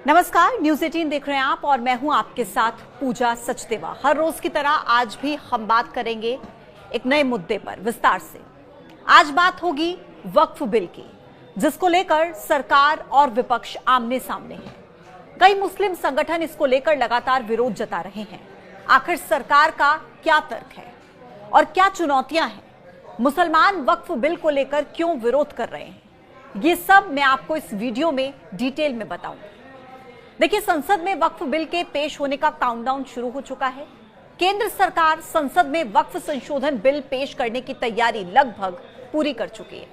नमस्कार, न्यूज 18 देख रहे हैं आप और मैं हूं आपके साथ पूजा सचदेवा। हर रोज की तरह आज भी हम बात करेंगे एक नए मुद्दे पर विस्तार से। आज बात होगी वक्फ बिल की, जिसको लेकर सरकार और विपक्ष आमने सामने है। कई मुस्लिम संगठन इसको लेकर लगातार विरोध जता रहे हैं। आखिर सरकार का क्या तर्क है और क्या चुनौतियां हैं? मुसलमान वक्फ बिल को लेकर क्यों विरोध कर रहे हैं? ये सब मैं आपको इस वीडियो में डिटेल में बताऊंगी। देखिए, संसद में वक्फ बिल के पेश होने का काउंटडाउन शुरू हो चुका है। केंद्र सरकार संसद में वक्फ संशोधन बिल पेश करने की तैयारी लगभग पूरी कर चुकी है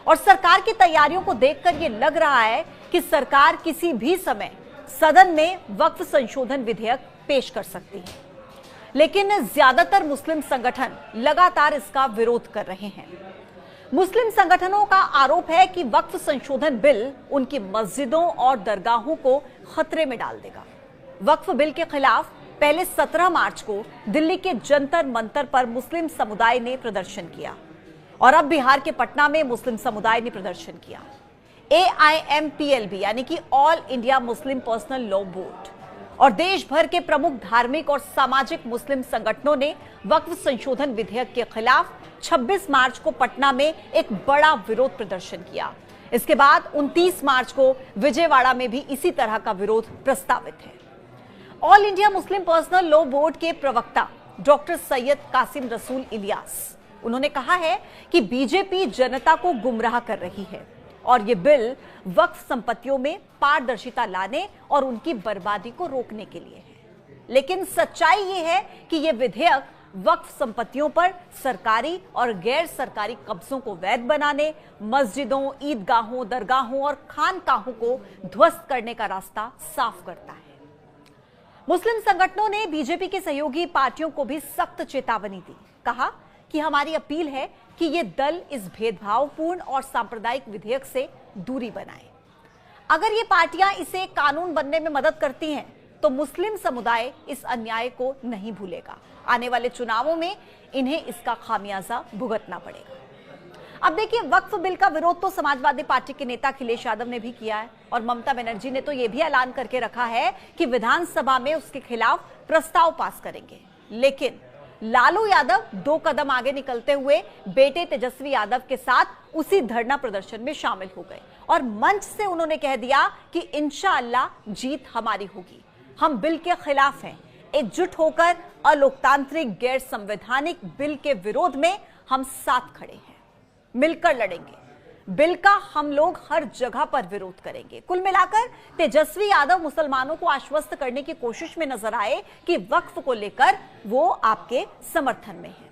और सरकार की तैयारियों को देखकर यह लग रहा है कि सरकार किसी भी समय सदन में वक्फ संशोधन विधेयक पेश कर सकती है। लेकिन ज्यादातर मुस्लिम संगठन लगातार इसका विरोध कर रहे हैं। मुस्लिम संगठनों का आरोप है कि वक्फ संशोधन बिल उनकी मस्जिदों और दरगाहों को खतरे में डाल देगा। वक्फ बिल के खिलाफ पहले 17 मार्च को दिल्ली के जंतर मंतर पर मुस्लिम समुदाय ने प्रदर्शन किया और अब बिहार के पटना में मुस्लिम समुदाय ने प्रदर्शन किया। AIMPLB यानी कि all India Muslim personal law board और देश भर के प्रमुख धार्मिक और सामाजिक मुस्लिम संगठनों ने वक्फ संशोधन विधेयक के खिलाफ 26 मार्च को पटना में एक बड़ा विरोध प्रदर्शन किया। इसके बाद 29 मार्च को विजयवाड़ा में भी इसी तरह का विरोध प्रस्तावित है। All India Muslim personal law board के प्रवक्ता डॉक्टर सैयद कासिम रसूल इलियास, उन्होंने कहा है कि बीजेपी जनता को गुमराह कर रही है और ये बिल वक्फ संपत्तियों में पारदर्शिता लाने और उनकी बर्बादी को रोकने के लिए है। लेकिन सच्चाई ये है कि ये विधेयक वक्फ संपत्तियों पर सरकारी और गैर सरकारी कब्जों को वैध बनाने, मस्जिदों, ईदगाहों, दरगाहों और खानकाहों को ध्वस्त करने का रास्ता साफ करता है। मुस्लिम संगठनों ने बीजेपी के सहयोगी पार्टियों को भी सख्त चेतावनी दी। कहा कि हमारी अपील है कि ये दल इस भेदभावपूर्ण और सांप्रदायिक विधेयक से दूरी बनाए। अगर ये पार्टियां इसे कानून बनने में मदद करती हैं तो मुस्लिम समुदाय इस अन्याय को नहीं भूलेगा। आने वाले चुनावों में इन्हें इसका खामियाजा भुगतना पड़ेगा। अब देखिए, वक्फ बिल का विरोध तो समाजवादी पार्टी के नेता अखिलेश यादव ने भी किया है और ममता बनर्जी ने तो यह भी ऐलान करके रखा है कि विधानसभा में उसके खिलाफ प्रस्ताव पास करेंगे। लेकिन लालू यादव 2 कदम आगे निकलते हुए बेटे तेजस्वी यादव के साथ उसी धरना प्रदर्शन में शामिल हो गए और मंच से उन्होंने कह दिया कि इंशाअल्लाह जीत हमारी होगी। हम बिल के खिलाफ हैं। एकजुट होकर अलोकतांत्रिक गैर संवैधानिक बिल के विरोध में हम साथ खड़े हैं। मिलकर लड़ेंगे। बिल का हम लोग हर जगह पर विरोध करेंगे। कुल मिलाकर तेजस्वी यादव मुसलमानों को आश्वस्त करने की कोशिश में नजर आए कि वक्फ को लेकर वो आपके समर्थन में है।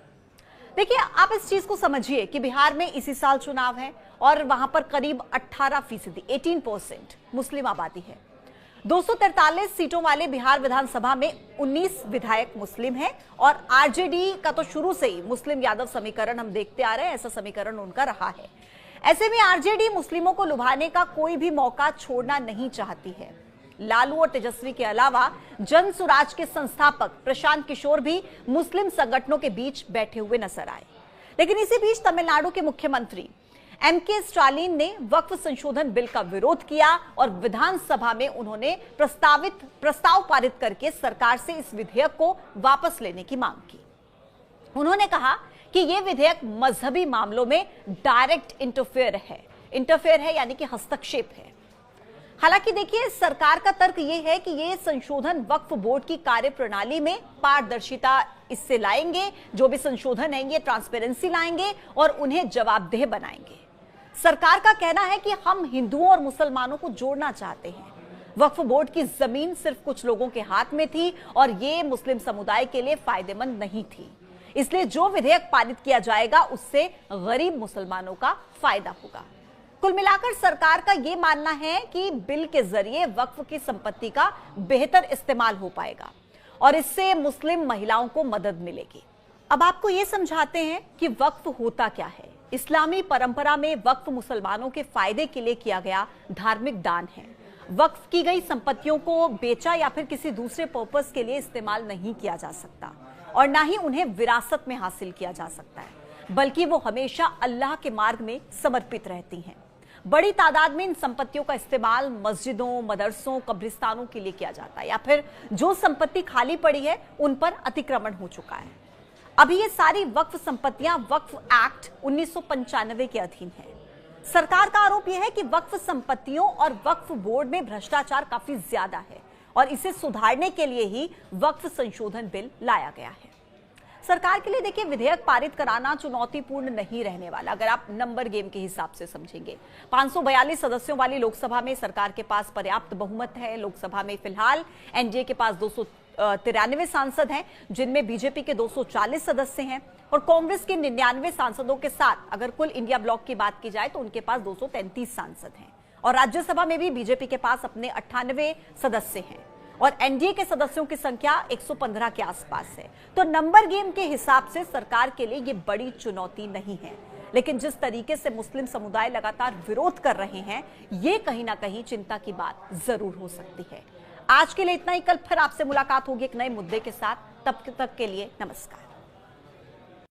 देखिए, आप इस चीज को समझिए कि बिहार में इसी साल चुनाव है और वहां पर करीब 18% 18% मुस्लिम आबादी है। 243 सीटों वाले बिहार विधानसभा में 19 विधायक मुस्लिम हैं और आरजेडी का तो शुरू से ही मुस्लिम यादव समीकरण हम देखते आ रहे हैं, ऐसा समीकरण उनका रहा है। ऐसे में आरजेडी मुस्लिमों को लुभाने का कोई भी मौका छोड़ना नहीं चाहती है। लालू और तेजस्वी के अलावा जन सुराज के संस्थापक प्रशांत किशोर भी मुस्लिम संगठनों के बीच बैठे हुए नजर आए। लेकिन इसी बीच तमिलनाडु के मुख्यमंत्री MK स्टालिन ने वक्फ संशोधन बिल का विरोध किया और विधानसभा में उन्होंने प्रस्ताव पारित करके सरकार से इस विधेयक को वापस लेने की मांग की। उन्होंने कहा कि यह विधेयक मजहबी मामलों में डायरेक्ट इंटरफेयर है यानी कि हस्तक्षेप है। हालांकि देखिए, सरकार का तर्क यह है कि यह संशोधन वक्फ बोर्ड की कार्यप्रणाली में पारदर्शिता इससे लाएंगे। जो भी संशोधन है ये ट्रांसपेरेंसी लाएंगे और उन्हें जवाबदेह बनाएंगे। सरकार का कहना है कि हम हिंदुओं और मुसलमानों को जोड़ना चाहते हैं। वक्फ बोर्ड की जमीन सिर्फ कुछ लोगों के हाथ में थी और ये मुस्लिम समुदाय के लिए फायदेमंद नहीं थी। इसलिए जो विधेयक पारित किया जाएगा उससे गरीब मुसलमानों का फायदा होगा। कुल मिलाकर सरकार का यह मानना है कि बिल के जरिए वक्फ की संपत्ति का बेहतर इस्तेमाल हो पाएगा और इससे मुस्लिम महिलाओं को मदद मिलेगी। अब आपको यह समझाते हैं कि वक्फ होता क्या है। इस्लामी परंपरा में वक्फ मुसलमानों के फायदे के लिए किया गया धार्मिक दान है। वक्फ की गई संपत्तियों को बेचा या फिर किसी दूसरे पर्पस के लिए इस्तेमाल नहीं किया जा सकता और ना ही उन्हें विरासत में हासिल किया जा सकता है, बल्कि वो हमेशा अल्लाह के मार्ग में समर्पित रहती हैं। बड़ी तादाद में इन संपत्तियों का इस्तेमाल मस्जिदों, मदरसों, कब्रिस्तानों के लिए किया जाता है, या फिर जो संपत्ति खाली पड़ी है उन पर अतिक्रमण हो चुका है। अभी ये सारी वक्फ संपत्तियां वक्फ एक्ट 1995 के अधीन है। सरकार का आरोप यह है कि वक्फ संपत्तियों और वक्फ बोर्ड में भ्रष्टाचार काफी ज्यादा है और इसे सुधारने के लिए ही वक्फ संशोधन बिल लाया गया है। सरकार के लिए देखिए, विधेयक पारित कराना चुनौतीपूर्ण नहीं रहने वाला, अगर आप नंबर गेम के हिसाब से समझेंगे। 542 सदस्यों वाली लोकसभा में सरकार के पास पर्याप्त बहुमत है। लोकसभा में फिलहाल एनडीए के पास 293 सांसद हैं, जिनमें बीजेपी के 240 सदस्य हैं और कांग्रेस के 99 सांसदों के साथ अगर कुल इंडिया ब्लॉक की बात की जाए तो उनके पास 233 सांसद हैं। और राज्यसभा में भी बीजेपी के पास अपने 98 सदस्य हैं और एनडीए के सदस्यों की संख्या 115 के आसपास है। तो नंबर गेम के हिसाब से सरकार के लिए ये बड़ी चुनौती नहीं है, लेकिन जिस तरीके से मुस्लिम समुदाय लगातार विरोध कर रहे हैं, ये कहीं ना कहीं चिंता की बात जरूर हो सकती है। आज के लिए इतना ही। कल फिर आपसे मुलाकात होगी एक नए मुद्दे के साथ। तब तक के लिए नमस्कार।